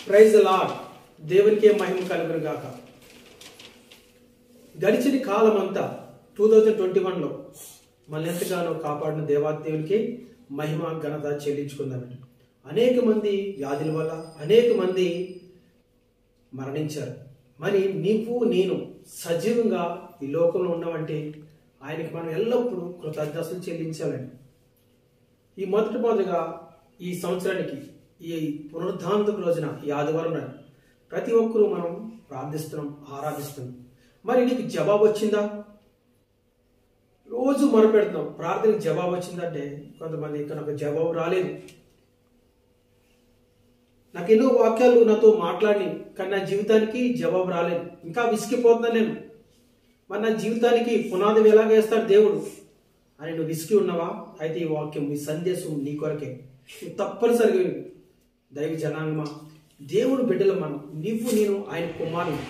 Praise the lord. దేవునికే మహిమ కలుగును గాక. గడిచిన కాలం అంతా 2021లో మనల్ని ఎంతగానో కాపాడిన దేవునికి మహిమ ఘనత చెల్లించుకుందామండి. అనేక మంది వ్యాధుల వల్ల అనేక మంది మరణించారు. మరి నీవు నేను సజీవంగా ఈ లోకంలో ఉన్నామంటే ఆయనకి మనం ఎల్లప్పుడూ కృతజ్ఞతలు చెల్లించాలండి. ఈ మొదటగా ఈ సంవత్సరానికి ఈ పునరుద్ధానపు రోజున ఈ ఆదివారం ప్రతి ఒక్కరూ మనం ప్రార్థిస్తున్నాం, ఆరాధిస్తున్నాం. మరి నీకు జవాబు వచ్చిందా? రోజు మొరపెడుతున్నాం, ప్రార్థనకి జవాబు వచ్చిందంటే కొంతమంది ఇక్కడ నాకు జవాబు రాలేదు. నాకు ఎన్నో వాక్యాలు నాతో మాట్లాడి కానీ నా జీవితానికి జవాబు రాలేదు. ఇంకా విసిగిపోతున్నాను నేను. మరి నా జీవితానికి పునాది ఎలాగేస్తాడు దేవుడు అని నువ్వు విసిగి ఉన్నావా? అయితే ఈ వాక్యం, ఈ సందేశం నీ కొరకే. నువ్వు తప్పనిసరిగా దైవ జనాంగమా, దేవుడు బిడ్డలు మనం, నీవు నేను ఆయన కుమారుడు.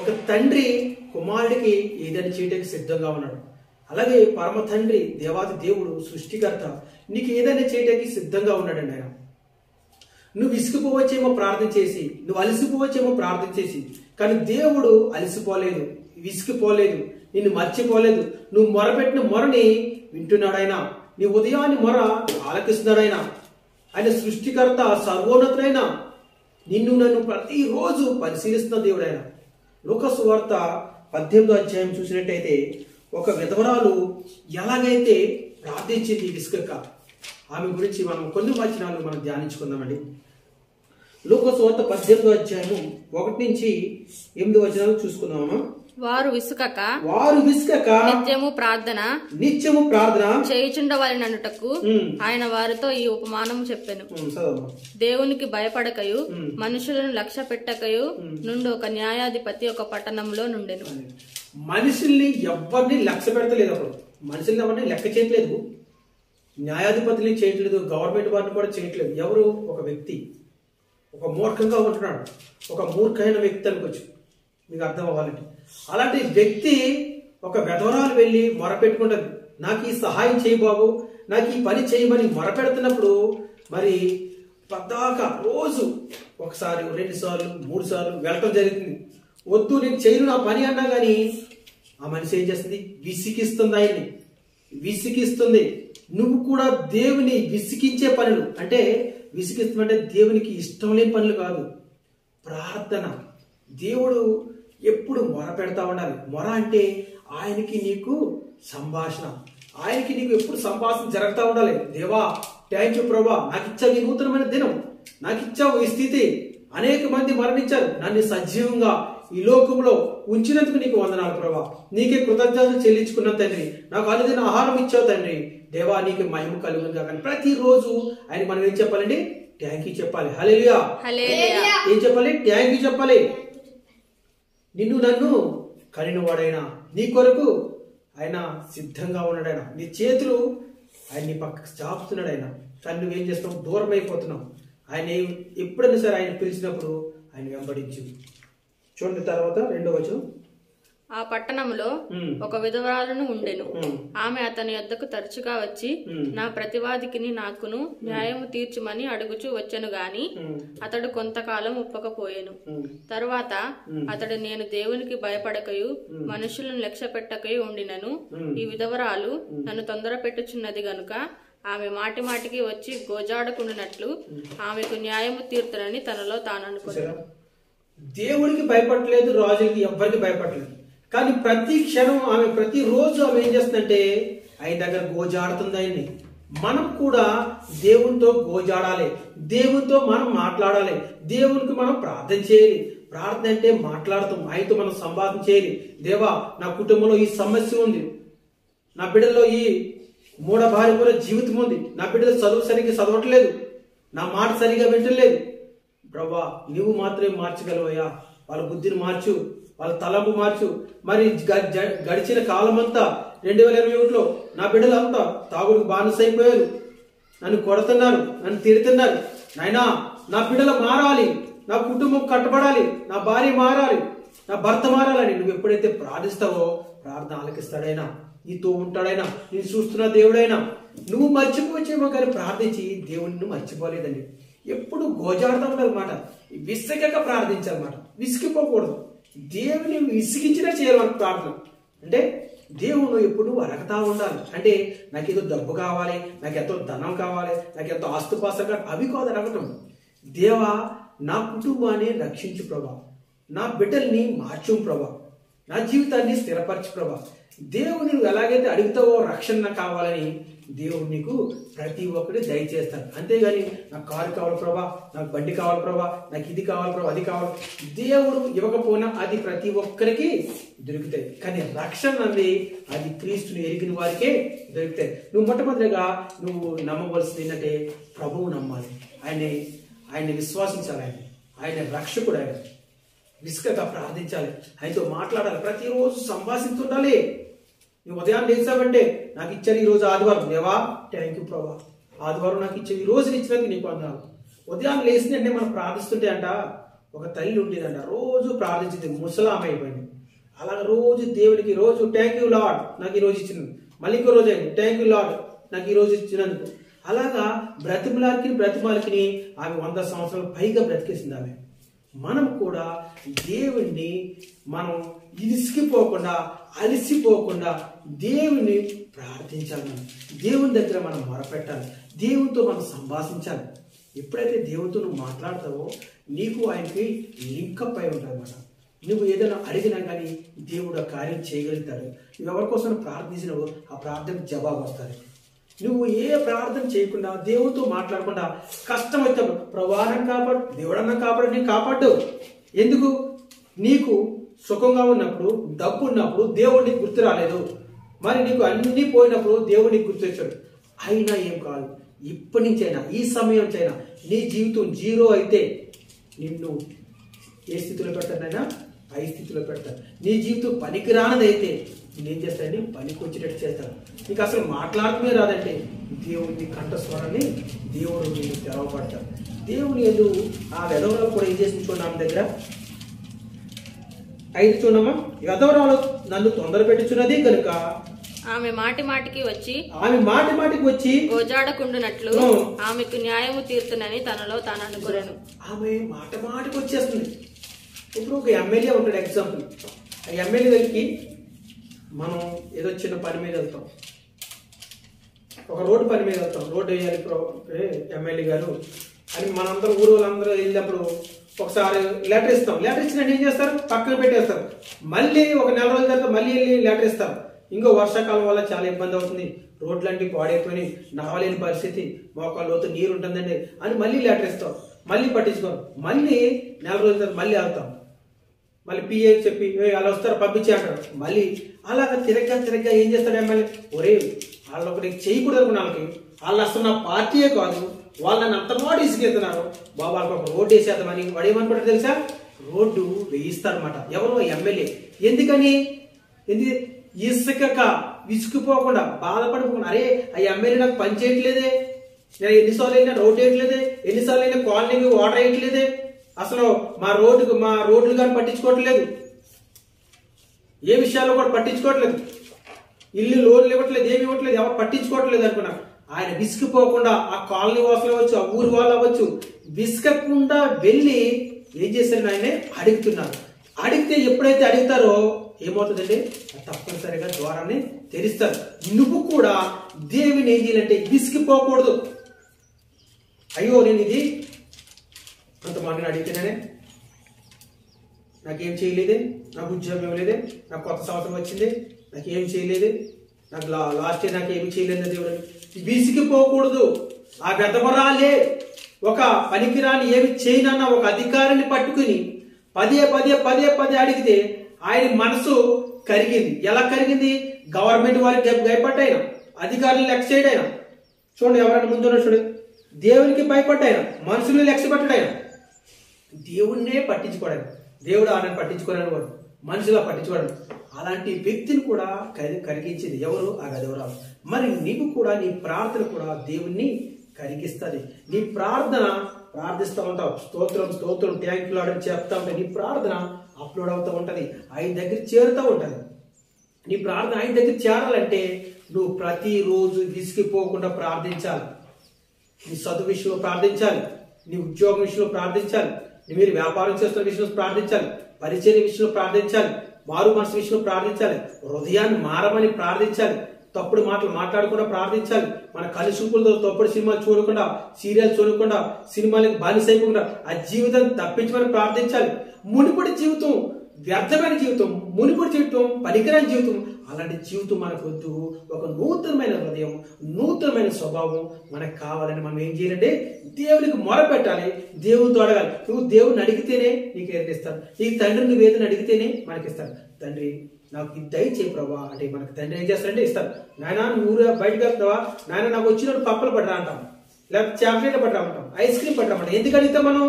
ఒక తండ్రి కుమారుడికి ఏదైనా చేయడానికి సిద్ధంగా ఉన్నాడు. అలాగే పరమ తండ్రి దేవాది దేవుడు సృష్టికర్త నీకు ఏదైనా చేయడానికి సిద్ధంగా ఉన్నాడండి ఆయన. నువ్వు విసిగిపోవచ్చేమో ప్రార్థన చేసి, నువ్వు అలసిపోవచ్చేమో ప్రార్థన చేసి, కానీ దేవుడు అలసిపోలేదు, విసిగిపోలేదు, నిన్ను మర్చిపోలేదు. నువ్వు మొరపెట్టిన మొరని వింటున్నాడు ఆయన. నీ ఉదయాన్ని మొర ఆలకిస్తున్నాడు ఆయన. ఆయన సృష్టికర్త, సర్వోన్నతుడైన నిన్ను నన్ను ప్రతిరోజు పరిశీలిస్తున్న దేవుడు ఆయన. లూకా సువార్త 18వ అధ్యాయం చూసినట్టయితే ఒక విధవరాలు ఎలాగైతే ప్రార్థించింది విసుగక, ఆమె గురించి మనం కొన్ని వచనాలు మనం ధ్యానించుకుందామండి. లూకా సువార్త 18వ అధ్యాయము 1 నుంచి 8 వచనాలు చూసుకుందామా. వారు విసుకక నిత్యము ప్రార్థన చేయుచుండవలెననుటకు ఆయన వారితో ఈ ఉపమానము చెప్పెను. దేవునికి భయపడకయు మనుషులను లక్ష్య పెట్టకయు నుండి ఒక న్యాయాధిపతి ఒక పట్టణంలో నుండెను. మనుషుల్ని ఎవరిని లక్ష్య పెడతలేదు. అప్పుడు మనుషుల్ని ఎవరిని లెక్క చేయట్లేదు, న్యాయాధిపతిని చేయట్లేదు, గవర్నమెంట్ వారిని కూడా చేయట్లేదు. ఎవరు? ఒక వ్యక్తి ఒక మూర్ఖంగా ఉంటున్నాడు. ఒక మూర్ఖమైన వ్యక్తి అనుకోవచ్చు, మీకు అర్థం అవ్వాలంటే. అలాంటి వ్యక్తి ఒక విధవరాలు వెళ్ళి మొరపెట్టుకుంటుంది, నాకు ఈ సహాయం చేయి బాబు, నాకు ఈ పని చేయమని మొరపెడుతున్నప్పుడు మరి పద్దాక రోజు ఒకసారి 2 సార్లు 3 సార్లు వెళ్ళటం జరుగుతుంది. వద్దు నేను చేయను నా పని అన్నా కానీ ఆ మనిషి ఏం చేస్తుంది? విసిగిస్తుంది, ఆయన్ని విసిగిస్తుంది. నువ్వు కూడా దేవుని విసిగించే పనులు, అంటే విసిగిస్తుందంటే దేవునికి ఇష్టం లేని పనులు కాదు, ప్రార్థన. దేవుడు ఎప్పుడు మొర పెడతా ఉండాలి. మొర అంటే ఆయనకి నీకు సంభాషణ, ఆయనకి నీకు ఎప్పుడు సంభాషణ జరుగుతూ ఉండాలి. దేవా థ్యాంక్ యూ ప్రభా, నాకు ఇచ్చావు ఈ నూతనమైన దినం, నాకు ఇచ్చావు ఈ స్థితి. అనేక మంది మరణించారు, నన్ను సజీవంగా ఈ లోకంలో ఉంచినందుకు నీకు వందనాలు ప్రభా. నీకే కృతజ్ఞతలు చెల్లించుకున్న తండ్రి, నాకు అనుదిన ఆహారం ఇచ్చావు తండ్రి. దేవా నీకు మహిమ కలుగునుగా. కానీ ప్రతిరోజు ఆయన మనం ఏం చెప్పాలండి? థ్యాంక్ యూ చెప్పాలి. హల్లెలూయా. ఏం చెప్పాలి? థ్యాంక్ యూ చెప్పాలి. నిన్ను నన్ను కనినవాడైనా నీ కొరకు ఆయన సిద్ధంగా ఉన్నాడు. ఆయన నీ చేతులు ఆయన నీ పక్కకు చాపుతున్నాడు ఆయన. కానీ నువ్వేం చేస్తున్నావు? దూరం అయిపోతున్నావు. ఆయన ఎప్పుడైనా సరే ఆయన పిలిచినప్పుడు ఆయన వెంబడించు. చూడండి తర్వాత 2వ వచనం. ఆ పట్టణంలో ఒక విధవరాలను ఉండెను. ఆమె అతని యొద్దకు తరచుగా వచ్చి నా ప్రతివాదికిని నాకును న్యాయము తీర్చుమని అడుగుచూ వచ్చెను గాని అతడు కొంతకాలం ఒప్పకపోయెను. తరువాత అతడు నేను దేవునికి భయపడకయు మనుషులను లక్ష్య పెట్టకయు ఉండినను ఈ విధవరాలు నన్ను తొందర పెట్టుచున్నది గనుక ఆమె మాటి మాటికి వచ్చి గోజాడకుండినట్లు ఆమెకు న్యాయము తీర్చునని తనలో తాను అనుకున్నాడు. దేవుడికి భయపడలేదు, రాజులకి ఎవ్వరికి భయపడలేదు. కానీ ప్రతి క్షణం ఆమె, ప్రతిరోజు ఆమె ఏం చేస్తుందంటే ఆయన దగ్గర గోజాడుతుంది ఆయన్ని. మనం కూడా దేవునితో గోజాడాలి, దేవునితో మనం మాట్లాడాలి, దేవునికి మనం ప్రార్థన చేయాలి. ప్రార్థన అంటే మాట్లాడుతాం, ఆయనతో మనం సంవాదం చేయాలి. దేవా నా కుటుంబంలో ఈ సమస్య ఉంది, నా బిడ్డలో ఈ మూఢ భార్య కూడా జీవితం ఉంది, నా బిడ్డలు చదువు సరిగ్గా చదవట్లేదు, నా మాట సరిగా వింటలేదు. ప్రభా నువ్వు మాత్రమే మార్చగలవయ్యా. వాళ్ళ బుద్ధిని మార్చు, వాళ్ళ తలంపు మార్చు. మరి గడిచిన కాలం అంతా 2021లో నా బిడ్డలంతా తాగుడికి బానిసైపోయారు, నన్ను కొడుతున్నారు, నన్ను తిడుతున్నారు. నాయనా నా బిడ్డలు మారాలి, నా కుటుంబం కట్టబడాలి, నా భార్య మారాలి, నా భర్త మారాలని నువ్వు ఎప్పుడైతే ప్రార్థిస్తావో ప్రార్థన ఆలకిస్తాడైనా, నీతో ఉంటాడైనా, నేను చూస్తున్న దేవుడైనా. నువ్వు మర్చిపోవచ్చేమో కానీ ప్రార్థించి దేవుడిని మర్చిపోలేదండి. ఎప్పుడు గోజాడతాం అనమాట, విసిగక ప్రార్థించాలన్నమాట, విసిగిపోకూడదు. దేవుని విసిగించినా చేయాలి ప్రార్థన. అంటే దేవుడు ఎప్పుడు అడగతా ఉండాలి. అంటే నాకు ఏదో డబ్బు కావాలి, నాకు ఎంతో ధనం కావాలి, నాకు ఎంతో ఆస్తుపాస్తులు కావాలి, అవి కాదు అడగటం. దేవా నా కుటుంబాన్ని రక్షించు ప్రభా, నా బిడ్డల్ని మార్చు ప్రభా, నా జీవితాన్ని స్థిరపరచు ప్రభా. దేవుని నువ్వు ఎలాగైతే అడుగుతావో రక్షణ కావాలని దేవుడు నీకు ప్రతి ఒక్కటి దయచేస్తాడు. అంతేగాని నాకు కారు కావాలి ప్రభా, నాకు బండి కావాలి ప్రభా, నాకు ఇది కావాలి ప్రభా, అది కావాలి. దేవుడు ఇవ్వకపోయినా అది ప్రతి ఒక్కరికి దొరుకుతాయి. కానీ రక్షణ అనేది అది క్రీస్తుని ఎరిగిన వారికే దొరుకుతాయి. నువ్వు మొట్టమొదటిగా నువ్వు నమ్మవలసింది ఏంటంటే ప్రభువు నమ్మాలి, ఆయన్ని విశ్వాసించాలి, ఆయన రక్షకుడు, ఆయన విసుకగా ప్రార్థించాలి, ఆయనతో మాట్లాడాలి, ప్రతిరోజు సంభాషిస్తుండాలి. నువ్వు ఉదయం లేచావంటే నాకు ఇచ్చారు ఈరోజు ఆదివారం, దేవా థ్యాంక్ యూ ప్రభా, ఆదివారం నాకు ఇచ్చారు, ఈ రోజు ఇచ్చినందుకు నీకు వందనాలు. ఉదయం లేచిందంటే మనం ప్రార్థిస్తుంటే అంట, ఒక తల్లి ఉండేదంట, రోజు ప్రార్థించింది, ముసలామె అయిపోయింది. అలాగే రోజు దేవుడికి రోజు థ్యాంక్ యూ లార్డ్ నాకు ఈ రోజు ఇచ్చినందుకు, మళ్ళీ ఇంకో రోజు అయింది థ్యాంక్ యూ లార్డ్ నాకు ఈ రోజు ఇచ్చినందుకు. అలాగా బ్రతిమాలకి ఆమె 100 సంవత్సరాలు పైగా బ్రతికేసింది ఆమె. మనం కూడా దేవుణ్ణి మనం ఇసిగిపోకుండా అలసిపోకుండా దేవుణ్ణి ప్రార్థించాలి. మనం దేవుని దగ్గర మనం మొరపెట్టాలి, దేవునితో మనం సంభాషించాలి. ఎప్పుడైతే దేవునితో నువ్వు మాట్లాడతావో నీకు ఆయనకి లింకప్ అయి ఉంటుంది అన్నమాట. నువ్వు ఏదైనా అడిగినా కానీ దేవుడు ఆ కార్యం చేయగలుగుతాడు. నువ్వు ఎవరి కోసం ప్రార్థించినావో ఆ ప్రార్థనకు జవాబు వస్తుంది. నువ్వు ఏ ప్రార్థన చేయకుండా దేవుడితో మాట్లాడకుండా కష్టం అయితే ప్రవాహం కాపాడు, దేవుడన్నా కాపాడు, నీకు కాపాడు. ఎందుకు? నీకు సుఖంగా ఉన్నప్పుడు, డబ్బు ఉన్నప్పుడు దేవుడిని గుర్తు రాలేదు, మరి నీకు అన్ని పోయినప్పుడు దేవుడిని గుర్తొచ్చాడు. అయినా ఏం కాదు, ఇప్పటి నుంచైనా ఈ సమయం నుంచైనా నీ జీవితం 0 అయితే నిన్ను ఏ స్థితిలో పెడతానైనా పై స్థితిలో పెడతాను. నీ జీవితం పనికి రానదైతే నేనేం చేస్తానండి, పనికి వచ్చేటట్టు చేస్తాను. నీకు అసలు మాట్లాడటమే రాదంటే దేవుని కంఠస్వరాన్ని దేవుడు నీకు తెరవబడతాడు. దేవుని ఎదు ఆ వెధవరాలు కూడా ఏం చేసి చూడండి, ఆమె దగ్గర 5 చూడమ్మా. వెధవరాలు నన్ను తొందర పెట్టుచున్నది కనుక ఆమె మాటి మాటికి వచ్చి ఓజాడకుండునట్లు ఆమెకు న్యాయము తీర్చునని తనలో తాను అనుకున్నాను. ఆమె మాట మాటికి వచ్చేస్తుంది. ఇప్పుడు ఒక ఎమ్మెల్యే ఉంటాడు ఎగ్జాంపుల్. ఆ ఎమ్మెల్యే దగ్గరికి మనం ఏదో చిన్న పని మీద వెళ్తాం, ఒక రోడ్డు పని మీద వెళ్తాం, రోడ్డు వేయాలి ఎమ్మెల్యే గారు అని మనందరూ ఊరు వాళ్ళందరూ వెళ్ళినప్పుడు ఒకసారి లెటర్ ఇస్తాం. లెటర్ ఇచ్చినట్టు ఏం చేస్తారు, పక్కన పెట్టేస్తారు. మళ్ళీ ఒక నెల రోజుల తర్వాత మళ్ళీ వెళ్ళి లెటర్ ఇస్తారు. ఇంకో వర్షాకాలం వల్ల చాలా ఇబ్బంది అవుతుంది, రోడ్లన్నీ పాడైపోయి నడవలేని పరిస్థితి, మోకాళ్ళతో నీరు ఉంటుందండి అని మళ్ళీ లెటర్ ఇస్తాం. మళ్ళీ పట్టించుకోరు. మళ్ళీ నెల రోజుల తర్వాత మళ్ళీ వెళ్తాం. మళ్ళీ పిఏ చెప్పి అలా వస్తారు పంపించి అంటారు. మళ్ళీ అలాగ తిరగ్గా ఏం చేస్తాడు ఎమ్మెల్యే, ఒరే వాళ్ళు ఒకటి చేయకూడదు అనుకున్నాళ్ళకి, వాళ్ళు అసలు నా పార్టీయే కాదు, వాళ్ళు నన్ను అంత మాట ఇసుకెళ్తున్నారు బాబు, వాళ్ళకి ఒక రోడ్డు వేసేద్దామని వాడు ఏమనుకుంటారు తెలుసా, రోడ్డు వేయిస్తారనమాట. ఎవరు? ఎమ్మెల్యే. ఎందుకని? ఇసుకక విసుకుపోకుండా బాధపడిపోకుండా, అరే ఆ ఎమ్మెల్యే నాకు పని చేయట్లేదే, నేను ఎన్నిసార్లు అయినా రోడ్డు వేయట్లేదే, ఎన్నిసార్లు అయినా కాలనీకి వాటర్ వేయట్లేదే, అసలు మా రోడ్లు కానీ పట్టించుకోవట్లేదు, ఏ విషయాల్లో కూడా పట్టించుకోవట్లేదు, ఇల్లు లోన్లు ఇవ్వట్లేదు, ఏమి ఇవ్వట్లేదు, ఎవరు పట్టించుకోవట్లేదు అనుకున్నా. ఆయన విసుకుపోకుండా ఆ కాలనీ వాసులు అవ్వచ్చు, ఆ ఊరు వాళ్ళు అవ్వచ్చు, విసుకకుండా వెళ్ళి ఏం చేశారు, ఆయనే అడుగుతున్నారు. అడిగితే ఎప్పుడైతే అడుగుతారో ఏమవుతుందండి, తప్పనిసరిగా ద్వారాన్ని తెరుస్తారు. నువ్వు కూడా దేవుని ఏం చేయాలంటే విసిగిపోకూడదు. అయ్యో నేను ఇది కొంతమందిని అడిగితేనే నాకేం చేయలేదే, నాకు ఉద్యోగం ఇవ్వలేదే, నాకు కొత్త సంవత్సరం వచ్చింది నాకేం చేయలేదే, నాకు లాస్ట్ ఇయర్ నాకు ఏమి చేయలేదు దేవుడు. విసిగిపోకూడదు. ఆ వెధవరాలే ఒక పనికిరాని ఏమి చేయనన్న ఒక అధికారిని పట్టుకుని పదే అడిగితే ఆయన మనసు కరిగింది. ఎలా కరిగింది? గవర్నమెంట్ వారికి భయపడ్డాయన, అధికారులు లెక్క చేయడాయన. చూడండి ఎవరైనా ముందున్న చూడండి, దేవునికి భయపడ్డాయన, మనుషులు లెక్క పెట్టడాయన, దేవుణ్ణే పట్టించుకోవడానికి. దేవుడు ఆయన పట్టించుకోలేని వాడు, మనుషులా పట్టించుకోవడం. అలాంటి వ్యక్తిని కూడా కరిగించింది ఎవరు? ఆ గదవరాలు. మరి నీకు కూడా నీ ప్రార్థన కూడా దేవుణ్ణి కరిగిస్తుంది. నీ ప్రార్థిస్తూ ఉంటావు, స్తోత్రం థ్యాంక్ యూ లార్డ్ అని చెప్తా ఉంటాయి. నీ ప్రార్థన అప్లోడ్ అవుతూ ఉంటుంది, ఆయన దగ్గర చేరుతూ ఉంటుంది. నీ ప్రార్థన ఆయన దగ్గర చేరాలంటే నువ్వు ప్రతిరోజు విసిగిపోకుండా ప్రార్థించాలి. నీ చదువు విషయంలో ప్రార్థించాలి, నీ ఉద్యోగం విషయంలో ప్రార్థించాలి, మీరు వ్యాపారం చేస్తున్న విషయంలో ప్రార్థించాలి, పరిచర్య విషయంలో ప్రార్థించాలి, మారు మనసు విషయంలో ప్రార్థించాలి, హృదయాన్ని మారమని ప్రార్థించాలి, తప్పుడు మాటలు మాట్లాడకుండా ప్రార్థించాలి, మన కళ్ళు చూపులతో తప్పుడు సినిమాలు చూడకుండా, సీరియల్ చూడకుండా, సినిమాలకు బానిసైపోకుండా ఆ జీవితం తప్పించమని ప్రార్థించాలి. మునుపటి జీవితం వ్యర్థమైన జీవితం, మునుపటి జీవితం పనికిరాని జీవితం, అలాంటి జీవితం మనకు వద్దు. ఒక నూతనమైన హృదయం, నూతనమైన స్వభావం మనకు కావాలని మనం ఏం చేయాలంటే దేవునికి మొరపెట్టాలి, దేవునితో అడగాలి. నువ్వు దేవుని అడిగితేనే నీకు ఏదైనా ఇస్తాడు, నీ తండ్రి నువ్వు ఏదైనా అడిగితేనే మనకిస్తాడు. తండ్రి నాకు ఇది దయచేయి ప్రభా అంటే మనకు తండ్రి ఏం చేస్తాడంటే ఇస్తాడు. నాయన నువ్వు ఊరు బయటకు వెళ్తావా, నాయన నాకు వచ్చినప్పుడు పప్పలు పడరా అంటాం, లేకపోతే చాక్లెట్లు పడరా అంటాం, ఐస్ క్రీమ్ పడరా అంటాం. ఎందుకు అడిగితే మనం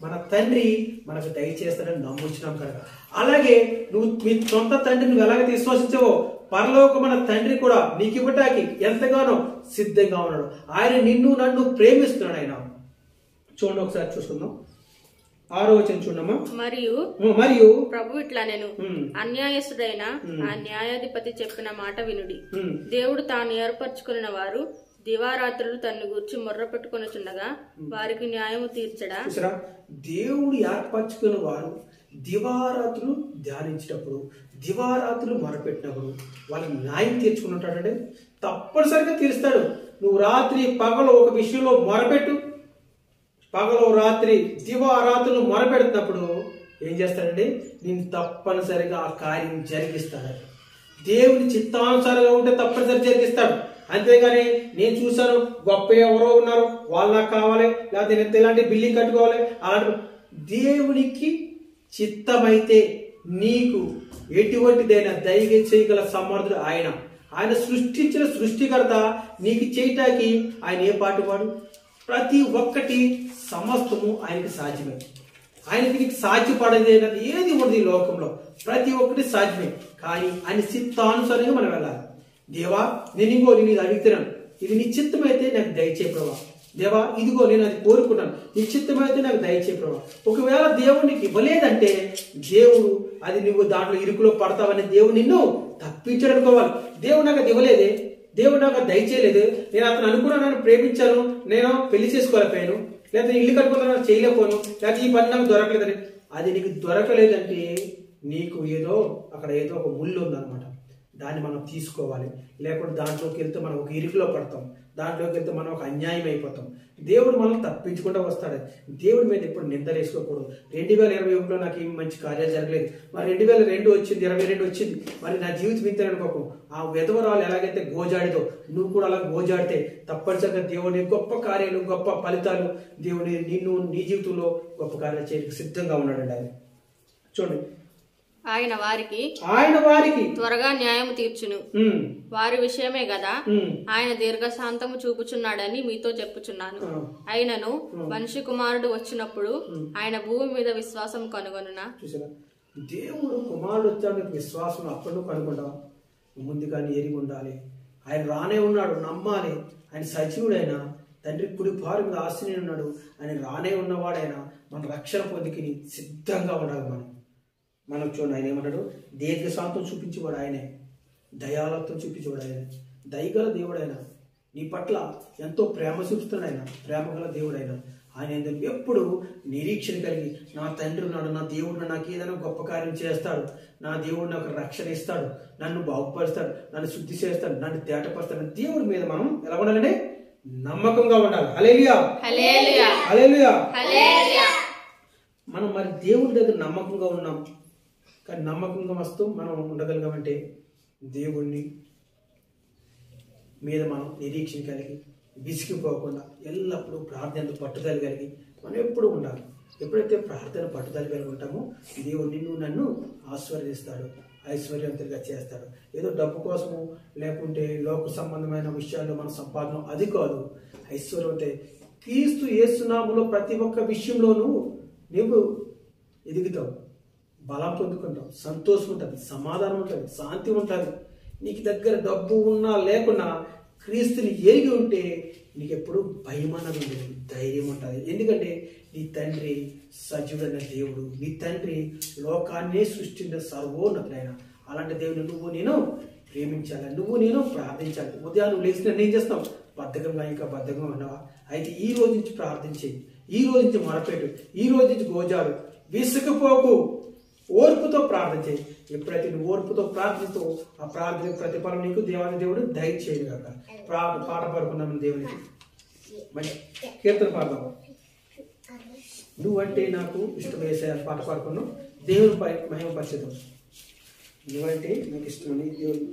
మన తండ్రి మనకు దయచేస్తాడని నమ్ముచ్చినాం కనుక. అలాగే నువ్వు మీ సొంత తండ్రిని నువ్వు ఎలాగైతే విశ్వసించావో పరలోకమైన తండ్రి కూడా నీకు ఇవ్వటానికి ఎంతగానో సిద్ధంగా ఉన్నాడు. ఆయన నిన్ను నన్ను ప్రేమిస్తున్నాడు. ఆయన చూడండి, ఒకసారి చూసుకుందాం. 6వ వచనం చూడమ్మా. మరియు ప్రభు ఇట్లా నేను అన్యాయస్తుడైన ఆ న్యాయాధిపతి చెప్పిన మాట వినుడి. దేవుడు తాను ఏర్పరచుకున్న వారు దివారాత్రులు తన్ను గూర్చి మొర్ర పెట్టుకొనుచుండగా వారికి న్యాయము తీర్చడా. దేవుడు ఏర్పరచుకున్న వారు దివారాత్రులు ధ్యానించేటప్పుడు, దివారాత్రులు మొరపెట్టినప్పుడు వాళ్ళకి న్యాయం తీర్చుకున్నట్టాడంటే తప్పనిసరిగా తీరుస్తాడు. నువ్వు రాత్రి పగలు ఒక విషయంలో మొరపెట్టు, పగలు రాత్రి దివారాత్రులు మొరపెడుతున్నప్పుడు ఏం చేస్తాడండి, నేను తప్పనిసరిగా ఆ కార్యం జరిగిస్తాడు. దేవుని చిత్తానుసారంగా ఉంటే తప్పనిసరి జరిగిస్తాడు. అంతేగాని నేను చూశాను గొప్ప ఎవరో ఉన్నారు వాళ్ళు నాకు కావాలి, లేకపోతే నేను ఇలాంటి బిల్డింగ్ కట్టుకోవాలి, అలాంటి దేవునికి చిత్తమైతే నీకు ఎటువంటిదైనా దయగా చేయగల సమర్థుడు ఆయన. ఆయన సృష్టించిన సృష్టికర్త. నీకు చేయటానికి ఆయన ఏ పాటు వాడు, ప్రతి ఒక్కటి సమస్తము ఆయనకి సాధ్యమే. ఆయనకి నీకు సాధ్యపడేది ఏది ఉండదు ఈ లోకంలో, ప్రతి ఒక్కటి సాధ్యమే. కానీ ఆయన చిత్తానుసారంగా మనం వెళ్ళాలి. దేవా నేను ఇంకో నేను ఇది అడుగుతున్నాను, ఇది నీ చిత్తమైతే నాకు దయచేయ ప్రభా. దేవా ఇదిగో నేను అది కోరుకుంటాను, నీ చిత్తమైతే నాకు దయచేయ ప్రభా. ఒకవేళ దేవుడు నీకు ఇవ్వలేదంటే దేవుడు అది నువ్వు దాంట్లో ఇరుకులో పడతావని దేవుడు నిన్ను తప్పించడం అనుకోవాలి. దేవుడు నాకు అది ఇవ్వలేదే, దేవుడు నాకు దయచేయలేదు, నేను అతను అనుకున్నాను, ప్రేమించాను, నేను పెళ్లి చేసుకోలేకపోయాను, లేకపోతే ఇల్లు కట్టుకున్నాను చేయలేకపోను, లేకపోతే ఈ పని నాకు దొరకలేదని. అది నీకు దొరకలేదంటే నీకు ఏదో అక్కడ ఏదో ఒక ముళ్ళు ఉందన్నమాట. దాన్ని మనం తీసుకోవాలి. లేకపోతే దాంట్లోకి వెళ్తే మనం ఒక ఇరుకులో పడతాం, దాంట్లోకి వెళ్తే మనం ఒక అన్యాయం అయిపోతాం. దేవుడు మనం తప్పించుకుంటూ వస్తాడు. దేవుడి మీద ఎప్పుడు నిందలేసుకోకూడదు. 2021లో నాకు ఏం మంచి కార్యాలు జరగలేదు, మరి 2022 వచ్చింది, 22 వచ్చింది, మరి నా జీవితం ఇంతే అనుకోకు. ఆ విధవరాలు ఎలాగైతే గోజాడితో నువ్వు కూడా అలా గోజాడితే తప్పనిసరిగా దేవుని గొప్ప కార్యాలు, గొప్ప ఫలితాలు, దేవుని నిన్ను నీ జీవితంలో గొప్ప కార్యాలు చేయడానికి సిద్ధంగా ఉన్నాడండి ఆయన. చూడండి, ఆయన వారికి త్వరగా న్యాయము తీర్చును, వారి విషయమే కదా ఆయన దీర్ఘశాంతము చూపుచున్నాడని మీతో చెప్పుచున్నాను. అయినను మనిషి కుమారుడు వచ్చినప్పుడు ఆయన భూమి మీద విశ్వాసం కనుగొనునా. దేవుడు కుమారుడు వచ్చాడు, విశ్వాసం అప్పుడు కనుగొంటావా? ముందుగానే ఎరిగి ఉండాలి. ఆయన రానే ఉన్నాడు, నమ్మాలి. ఆయన సజీవుడైనా తండ్రి కుడి పారు మీద ఆశనే ఉన్నాడు. ఆయన రానే ఉన్నవాడైనా మన రక్షణ పొందికి సిద్ధంగా ఉండాలి. మనం చూడండి, ఆయన ఏమన్నాడు, దీర్ఘశాంతం చూపించేవాడు ఆయనే, దయాలత్వం చూపించేవాడు ఆయన, దయగల దేవుడు ఆయన, నీ పట్ల ఎంతో ప్రేమ చూపిస్తున్నాడు ఆయన, ప్రేమగల దేవుడు ఆయన. ఆయన ఎప్పుడు నిరీక్షణ కలిగి నా తండ్రి ఉన్నాడు, నా దేవుడు నాకు ఏదైనా గొప్ప కార్యం చేస్తాడు, నా దేవుడు నాకు రక్షణ ఇస్తాడు, నన్ను బాగుపరుస్తాడు, నన్ను శుద్ధి చేస్తాడు, నన్ను తేటపరుస్తాడు. దేవుడి మీద మనం ఎలా ఉండాలంటే నమ్మకంగా ఉండాలి. హల్లెలూయా, హల్లెలూయా, హల్లెలూయా, హల్లెలూయా. మనం మరి దేవుడి దగ్గర నమ్మకంగా ఉన్నాం, కానీ నమ్మకంగా వస్తూ మనం ఉండగలిగామంటే దేవుణ్ణి మీద మనం నిరీక్షణ కలిగి విసిగిపోకుండా ఎల్లప్పుడూ ప్రార్థనతో పట్టుదల కలిగి మనం ఎప్పుడు ఉండాలి. ఎప్పుడైతే ప్రార్థన పట్టుదల కలిగి ఉంటామో దేవుడు నిన్ను నన్ను ఆశీర్వదిస్తాడు, ఐశ్వర్యవంతులుగా చేస్తాడు. ఏదో డబ్బు కోసము లేకుంటే లోక సంబంధమైన విషయాల్లో మన సంపాదన అది కాదు. ఐశ్వర్యవంతే క్రీస్తు యేసునామములో ప్రతి ఒక్క విషయంలోనూ నువ్వు ఎదుగుతావు, బలం పొందుకుంటావు, సంతోషం ఉంటుంది, సమాధానం ఉంటుంది, శాంతి ఉంటుంది. నీకు దగ్గర డబ్బు ఉన్నా లేకున్నా క్రీస్తుని ఎరిగి ఉంటే నీకు ఎప్పుడు భయం అన్నది ఉండదు, ధైర్యం ఉంటుంది. ఎందుకంటే నీ తండ్రి సజీవుడైన దేవుడు, నీ తండ్రి లోకాన్నే సృష్టించిన సర్వోన్నతుడైన అలాంటి దేవుని నువ్వు నేను ప్రేమించాలి, నువ్వు నేను ప్రార్థించాలి. ఉదయం నువ్వు లేచిన ఏం చేస్తావు? బద్ధకంగా ఇంకా బద్ధకంగా ఉన్నావా? అయితే ఈ రోజు నుంచి ప్రార్థించేయి. ఈ రోజు నుంచి మొరపెట్టు, ఈ రోజు నుంచి గోజాడు, విసుకుపోకు, ఓర్పుతో ప్రార్థన చేయి. ఎప్పుడైతే నువ్వు ఓర్పుతో ప్రార్థిస్తూ ఆ ప్రార్థన ప్రతిఫలం నీకు దేవాది దేవుడు దయచేయడు కాక. పాట పాడుకున్నాము దేవునికి, మంచి కీర్తన పాడదాము. నువ్వంటే నాకు ఇష్టం వేసే పాట పాడుకున్నాం, దేవుని మహిమ పరిచితం. నువ్వంటే నాకు ఇష్టమని దేవుడు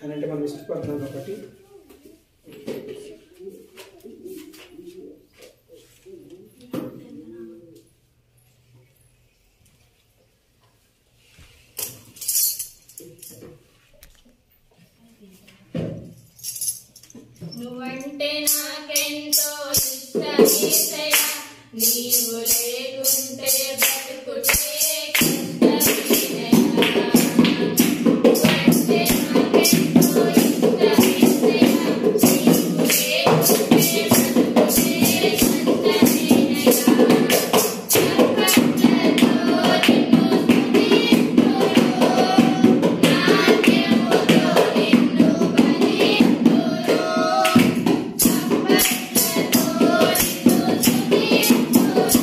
అని అంటే మనం ఇష్టపడుతున్నాం కాబట్టి నువ్వంటే నాకెంతో ఇష్టమేసయ్యా, నీవు లేకుంటే బ్రతుకుటే కష్టమేనయ్యా. నువ్వంటే నాకెంతో ఇష్టమేసయ్యా, నీవు లేకుంటే బ్రతుకుటే కష్టమేనయ్యా. చప్పట్లతో నిన్ను స్తుతింతురు, నాట్యముతో నిన్ను బలింతురు. చప్పట్లతో నిన్ను స్తుతింతురు,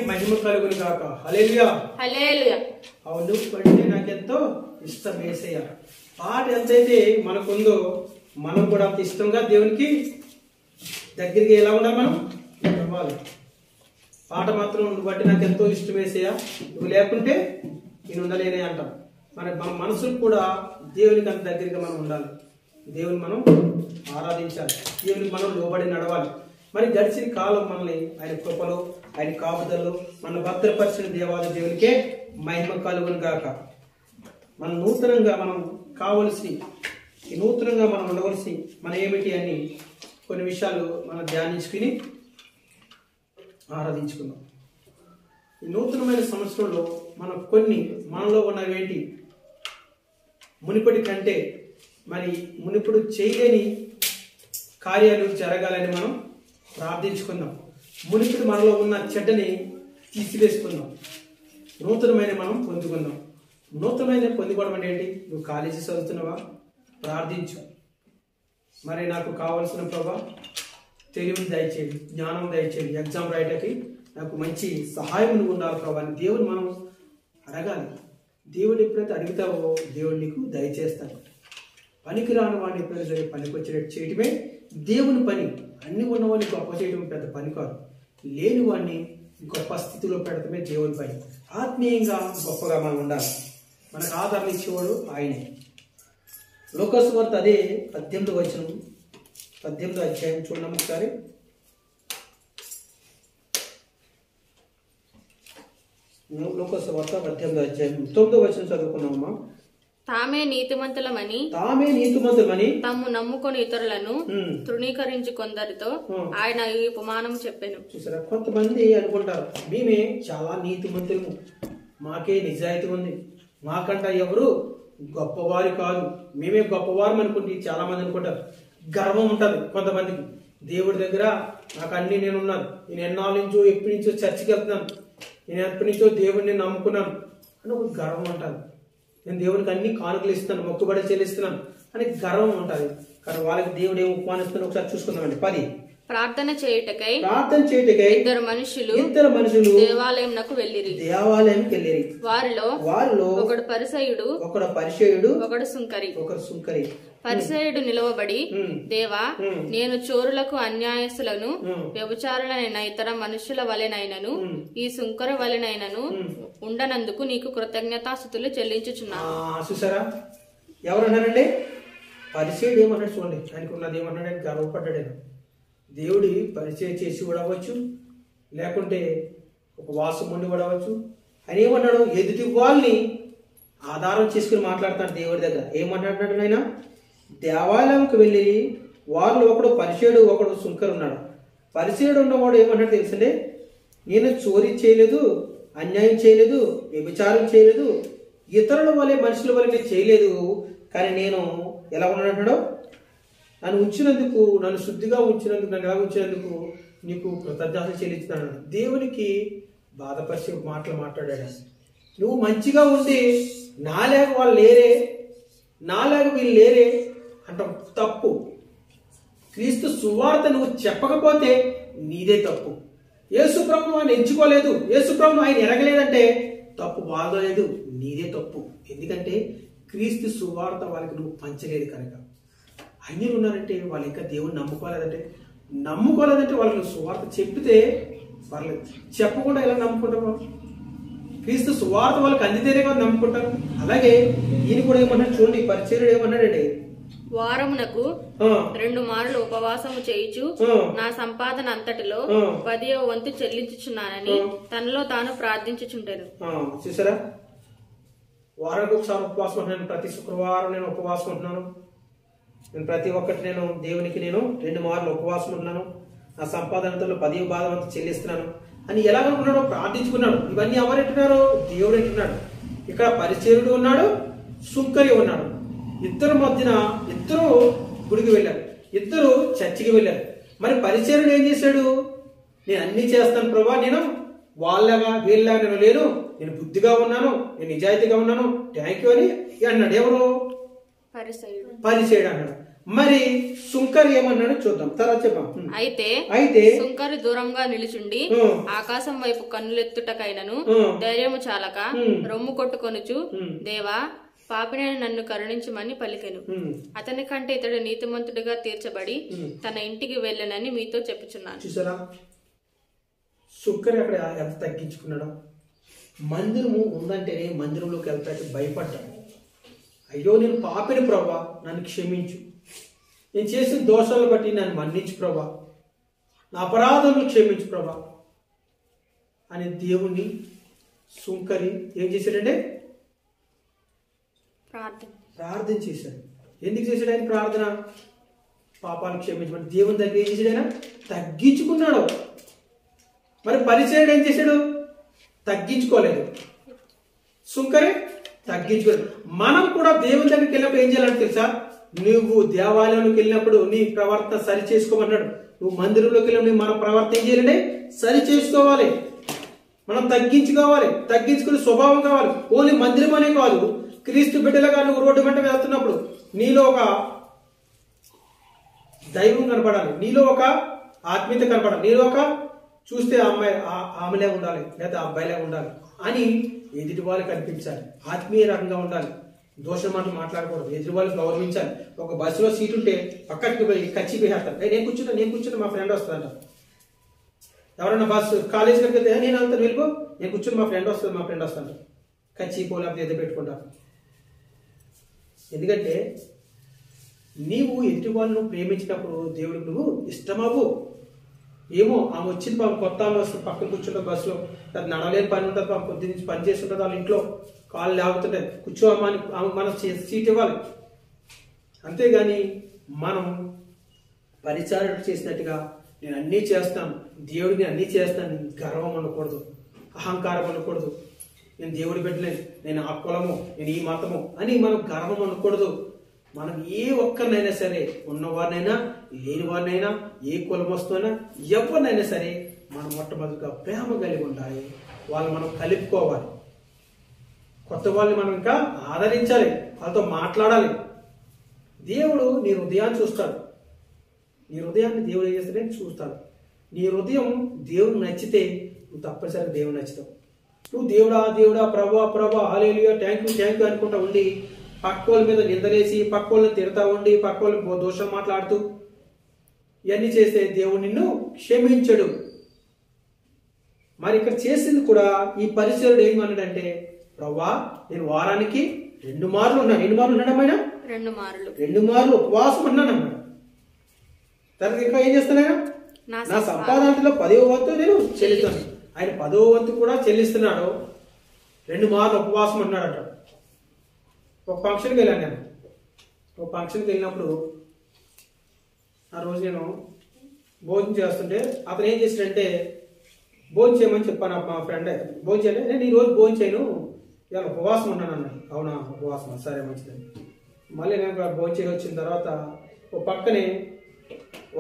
మహిమ కలుగును గాక. హల్లెలూయా. హల్లెలూయా. అవును అంటే నాకెంతో ఇష్టం యేసయ్య. పాట ఎంతైతే మనకుందో మనం కూడా అంత ఇష్టంగా దేవునికి దగ్గరికి ఎలా ఉండాలి, మనం నవ్వాలి. పాట మాత్రం నువ్వు బట్టి నాకు ఎంతో ఇష్టం యేసయ్య, నువ్వు లేకుంటే నేను ఉండలేనే అంటాం. మన మనసుకు కూడా దేవునికి అంత దగ్గరగా మనం ఉండాలి. దేవుని మనం ఆరాధించాలి, దేవునికి మనం లోబడి నడవాలి. మరి గడిచిన కాలం మనల్ని ఆయన కృపలో, ఆయన కాపుదల్లో మన భద్రపరిచిన దేవాలయ దేవునికే మహిమ కలుగును గాక. మనం నూతనంగా మనం కావలసి, నూతనంగా మనం ఉండవలసి మన ఏమిటి అని కొన్ని విషయాలు మనం ధ్యానించుకుని ఆరాధించుకుందాం. ఈ నూతనమైన సంవత్సరంలో మనం కొన్ని మనలో ఉన్నవేంటి, మునిపటి కంటే మరి మునిపడు చేయలేని కార్యాలు జరగాలని మనం ప్రార్థించుకుందాం. మునిపటి మనలో ఉన్న చెడ్డని తీసివేసుకుందాం. నూతనమైన మనం పొందుకుందాం. నూతనమైన పొందుకోవడం అంటే ఏంటి? నువ్వు కాలేజీ చదువుతున్నావా? ప్రార్థించు. మరి నాకు కావలసిన ప్రభా తెలివిని దయచేయండి, జ్ఞానం దయచేయండి, ఎగ్జామ్ రాయటానికి నాకు మంచి సహాయం నువ్వు ఉండాలి ప్రభా అని దేవుని మనం అడగాలి. దేవుడు ఎప్పుడైతే అడుగుతావో దేవుడు నీకు దయచేస్తాడు. పనికి రాని వాడిని ఎప్పుడైనా సరే పనికి వచ్చేటట్టు చేయటమే దేవుని పని. అన్ని ఉన్నవాడిని గొప్ప చేయడం పెద్ద పని కాదు, లేని వాడిని గొప్ప స్థితిలో పెడటమే దేవుని పని. ఆత్మీయంగా గొప్పగా మనం ఉండాలి. మనకు ఆదరణ ఇచ్చేవాడు ఆయనే. లూకాసు వార్త అదే 18వ వచనం, 18వ అధ్యాయం చూడండి ఒకసారి. లూకాసు వార్త 18వ అధ్యాయం 9వ వచనం చదువుకున్నామమ్మా. తామే నీతిమంతులమని తాము నమ్ముకొని ఇతరులను తృణీకరించి కొందరితో ఆయన ఈ ఉపమానం చెప్పాను. చూసారా, కొంతమంది అనుకుంటారు మేమే చాలా నీతిమంతులము, మాకే నిజాయితీ ఉంది, మాకంట ఎవరు గొప్పవారు కాదు, మేమే గొప్పవారు అనుకుంటే చాలా మంది అనుకుంటారు. గర్వం ఉంటుంది కొంతమందికి. దేవుడి దగ్గర నాకు అన్ని నేనున్నాను, నేను ఎన్నాళ్ళ నుంచో ఎప్పటి నుంచో చర్చికి వెళ్తున్నాను, నేను ఎప్పటి నుంచో దేవుడిని నమ్ముకున్నాను అని ఒక గర్వం ఉంటుంది. నేను దేవుడికి అన్ని కానుకలు ఇస్తాను, మొక్కుబడి చెల్లిస్తున్నాను అని గర్వం ఉంటుంది. కానీ వాళ్ళకి దేవుడు ఏం ఉపమానిస్తున్నాడు ఒకసారి చూసుకుందామండి. 10 ప్రార్థన చేయుటకై ఇద్దరు మనుషులు దేవాలయంకు వెళ్ళిరి. వారిలో ఒకడు పరిసయ్యుడు ఒకడు సుంకరి. పరిసయ్యుడు నిలవబడి, దేవా, నేను చోరులకు అన్యాయస్తులను వ్యభిచారులైన ఇతర మనుషుల వలెనైనను ఈ సుంకర వలెనైనను ఉండనందుకు నీకు కృతజ్ఞతాస్తుతులు చెల్లించుచున్నాను. చూసారా, ఎవరన్నారండి? పరిసయ్యుడు ఏమన్నాడు చూడండి. ఆయనకు ఉన్నది ఏమన్నాడు? గర్వపడ్డాడు. దేవుడి పరిచయం చేసి కూడా అవ్వచ్చు, లేకుంటే ఒక వాసం ఉండి కూడా అవ్వచ్చు. ఆయన ఏమన్నాడు? ఎదుటి వాళ్ళని ఆధారం చేసుకుని మాట్లాడతాడు దేవుడి దగ్గర. ఏమన్నాడు ఆయన? దేవాలయంకి వెళ్ళి వారిలో ఒకడు పరిచయుడు ఒకడు సుంకరు ఉన్నాడు. పరిచయుడు ఉన్నవాడు ఏమన్నాడు తెలుసండి? నేను చోరీ చేయలేదు, అన్యాయం చేయలేదు, వ్యభిచారం చేయలేదు, ఇతరుల వల్లే మనుషుల వల్ల నేను చేయలేదు, కానీ నేను ఎలా ఉన్నాడు? నన్ను ఉంచినందుకు, నన్ను శుద్ధిగా ఉంచినందుకు, నన్ను ఎలా ఉంచినందుకు నీకు కృతజ్ఞతలు చెల్లించున్నాను. దేవునికి బాధపరిచే మాటలు మాట్లాడాడు. నువ్వు మంచిగా ఉండి నాలేక వాళ్ళు లేరే, నాలేక వీళ్ళు లేరే అంటాం, తప్పు. క్రీస్తు సువార్త నువ్వు చెప్పకపోతే నీదే తప్పు. యేసు ప్రభువు ఆయన ఎంచుకోలేదు, యేసు ప్రభువు ఆయన ఎరగలేదంటే తప్పు వాళ్ళదో లేదు, నీదే తప్పు. ఎందుకంటే క్రీస్తు సువార్త వాళ్ళకి నువ్వు పంచలేదు కనుక. అన్యులు ఉన్నారంటే వాళ్ళు ఇంకా దేవుని నమ్ముకోలేదంటే వాళ్ళకి సువార్త చెప్పితే వాళ్ళు చెప్పకుండా ఎలా నమ్ముకుంటారు? క్రీస్తు సువార్త వాళ్ళకి అందితేనే కదా నమ్ముకుంటారు. అలాగే ఈయన కూడా ఏమన్నాడు చూడండి, పరిచర్యుడు ఏమన్నాడండి? వారమునకు 2 మార్లు ఉపవాసము చేయుచు నా సంపాదన అంతటిలో 10వ వంతు చెల్లించుచున్నానని తనలో తాను ప్రార్థించుచుంటాను. చూసారా, వారానికి ఒకసారి ఉపవాసం ఉంటున్నాను, ప్రతి శుక్రవారం నేను ఉపవాసం ఉంటున్నాను, నేను ప్రతి ఒక్కటి నేను దేవునికి నేను 2 మార్లు ఉపవాసం ఉంటున్నాను, నా సంపాదనతో 10వ భాగం అంతా చెల్లిస్తున్నాను అని ఎలాగనుకున్నాడో ప్రార్థించుకున్నాడు. ఇవన్నీ ఎవరంటున్నారు? దేవుడు అంటున్నాడు. ఇక్కడ పరిచర్యుడు ఉన్నాడు, సుంకరి ఉన్నాడు. ఇద్దరు మధ్యన ఇద్దరు గుడికి వెళ్ళారు, ఇద్దరు చర్చికి వెళ్ళారు. మరి పరిచర్యుడు ఏం చేశాడు? నేను అన్ని చేస్తాను ప్రభా, నేను వాళ్ళగా వీళ్ళగా నేను లేను, నేను బుద్ధిగా ఉన్నాను, నేను నిజాయితీగా ఉన్నాను, థ్యాంక్ యూ అని అన్నాడు. ఎవరు? పరిచర్యుడు అన్నాడు. మరి సుంకరి ఏమన్నాడు చూద్దాం, తర్వాత చెప్పాం. అయితే సుంకరి దూరంగా నిలుచుండి ఆకాశం వైపు కన్నులెత్తుటకైనను ధైర్యము చాలక రొమ్ము కొట్టుకొనుచు, దేవా పాపినైన నన్ను కరుణించమని పలికెను. అతని కంటే ఇతడు నీతిమంతుడిగా తీర్చబడి తన ఇంటికి వెళ్ళనని మీతో చెప్పుచున్నాను. చూసారా సుంకరి అక్కడ ఎంత తగ్గించుకున్నాడు. మందిరము ఉందంటేనే మందిరంలోకి వెళ్తాకి భయపడ్డాడు. అయ్యో నేను పాపిని ప్రభా, నన్ను క్షమించు, నేను చేసిన దోషాలను బట్టి నన్ను మన్నించు ప్రభా, నా అపరాధములు క్షమించు ప్రభా అని దేవుణ్ణి సుంకరి ఏం చేశాడంటే ప్రార్థన చేశాడు. ఎందుకు చేశాడు ఆయన ప్రార్థన? పాపాలు క్షమించమని దేవుని దగ్గర ఏం చేశాడు? ఆయన తగ్గించుకున్నాడు. మరి పరిచయుడు ఏం చేశాడు? తగ్గించుకోలేదు. సుంకరి తగ్గించుకోలేదు. మనం కూడా దేవుని దగ్గరికి వెళ్ళినప్పుడు ఏం చేయాలంటే తెలుసా? నువ్వు దేవాలయంలోకి వెళ్ళినప్పుడు నీ ప్రవర్తన సరి చేసుకోమన్నాడు. నువ్వు మందిరంలోకి వెళ్ళినప్పుడు మన ప్రవర్తన ఏం చేయాలంటే సరి చేసుకోవాలి. మనం తగ్గించుకోవాలి, తగ్గించుకునే స్వభావం కావాలి. ఓన్లీ మందిరం అనే కాదు, క్రీస్తు బిడ్డలుగా నువ్వు రోడ్డు వెంట వెళ్తున్నప్పుడు నీలో ఒక దైవం కనపడాలి, నీలో ఒక ఆత్మీయత కనపడాలి, నీలో ఒక చూస్తే అమ్మాయి ఆమెలే ఉండాలి లేదా అబ్బాయిలే ఉండాలి అని ఎదుటి వాళ్ళు కనిపించాలి. ఆత్మీయ రకంగా ఉండాలి. దోషం మాటలు మాట్లాడకూడదు. ఎదుటి వాళ్ళు గౌరవించాలి. ఒక బస్సులో సీట్ ఉంటే పక్కకి పోయి కచ్చి పోయేస్తాను, నేను కూర్చున్నా మా ఫ్రెండ్ వస్తుందంట. ఎవరైనా బస్సు కాలేజీ కడికి వెళ్తే నేను వెళ్తాను, వెళ్ళిపో, నేను కూర్చుని మా ఫ్రెండ్ వస్తాను కచ్చి పోలేకపోతే ఎదురు పెట్టుకుంటాను. ఎందుకంటే నీవు ఎదుటి వాళ్ళను ప్రేమించినప్పుడు దేవుడికి నువ్వు ఇష్టమవు. ఏమో ఆమె వచ్చింది పాపం, కొత్త ఆమె వస్తుంది, పక్కన కూర్చుంటుంది బస్సులో, అది నడవలేని పని ఉంటుంది, పాపం కొద్ది నుంచి పని చేస్తుంటుంది, వాళ్ళ ఇంట్లో కాళ్ళు లేగుతుంటాయి, కూర్చోమా అని ఆమె మనం సీట్ ఇవ్వాలి. అంతేగాని మనం పరిచారణ చేసినట్టుగా నేను అన్నీ చేస్తాను, దేవుడిని అన్నీ చేస్తాను, గర్వం ఉండకూడదు, అహంకారం ఉండకూడదు. నేను దేవుడి బిడ్డలేను, నేను ఆ కులము, నేను ఈ మతము అని మనం గర్వం ఉండకూడదు. మనం ఏ ఒక్కరినైనా సరే, ఉన్నవారినైనా లేనివారినైనా, ఏ కులమస్తున్నా ఎవరినైనా సరే మనం మొట్టమొదటిగా ప్రేమ కలిగి ఉండాలి. వాళ్ళు మనం కలుపుకోవాలి. కొత్త వాళ్ళని మనం ఇంకా ఆదరించాలి, వాళ్ళతో మాట్లాడాలి. దేవుడు నీ హృదయాన్ని చూస్తాడు. నీ హృదయాన్ని దేవుడు ఏం చేస్తాడే చూస్తాడు. నీ హృదయం దేవుడు నచ్చితే నువ్వు తప్పనిసరిగా దేవుడు నచ్చుతావు. నువ్వు దేవుడా దేవుడా ప్రభా హల్లెలూయా థ్యాంక్ యూ అనుకుంటా ఉండి పక్క వాళ్ళ మీద నిందలేసి పక్క వాళ్ళని తిడతా ఉండి పక్క వాళ్ళని దోషం మాట్లాడుతూ ఇవన్నీ చేస్తే దేవుడు నిన్ను క్షమించడు. మరి ఇక్కడ చేసింది కూడా ఈ పరిచయుడు ఏమన్నాడంటే, ప్రభా నేను వారానికి 2 మార్లు ఉన్నాను. ఎన్ని మార్లు ఉన్నాడమ్మాయినా? 2 మార్లు ఉపవాసం ఉన్నాను అన్నాడు. తర్వాత ఇంకా ఏం చేస్తున్నాను? నా సంపాదనలో 10వ వంతు నేను చెల్లిస్తాను. ఆయన 10వ వంతు కూడా చెల్లిస్తున్నాడు. 2 మార్లు ఉపవాసం అన్నాడట. ఒక ఫంక్షన్కి వెళ్ళాను నేను. ఒక ఫంక్షన్కి వెళ్ళినప్పుడు ఆ రోజు నేను భోజనం చేస్తుంటే అతను ఏం చేశాడంటే, భోజనం చేయమని చెప్పాను మా ఫ్రెండ్. భోజనం చేయాలి, నేను ఈరోజు భోజనం చేయను, ఇవాళ ఉపవాసం ఉన్నాను అన్నాడు. అవునా ఉపవాసం, సరే మంచిదని. మళ్ళీ నేను భోజనం చేసి వచ్చిన తర్వాత ఒక పక్కనే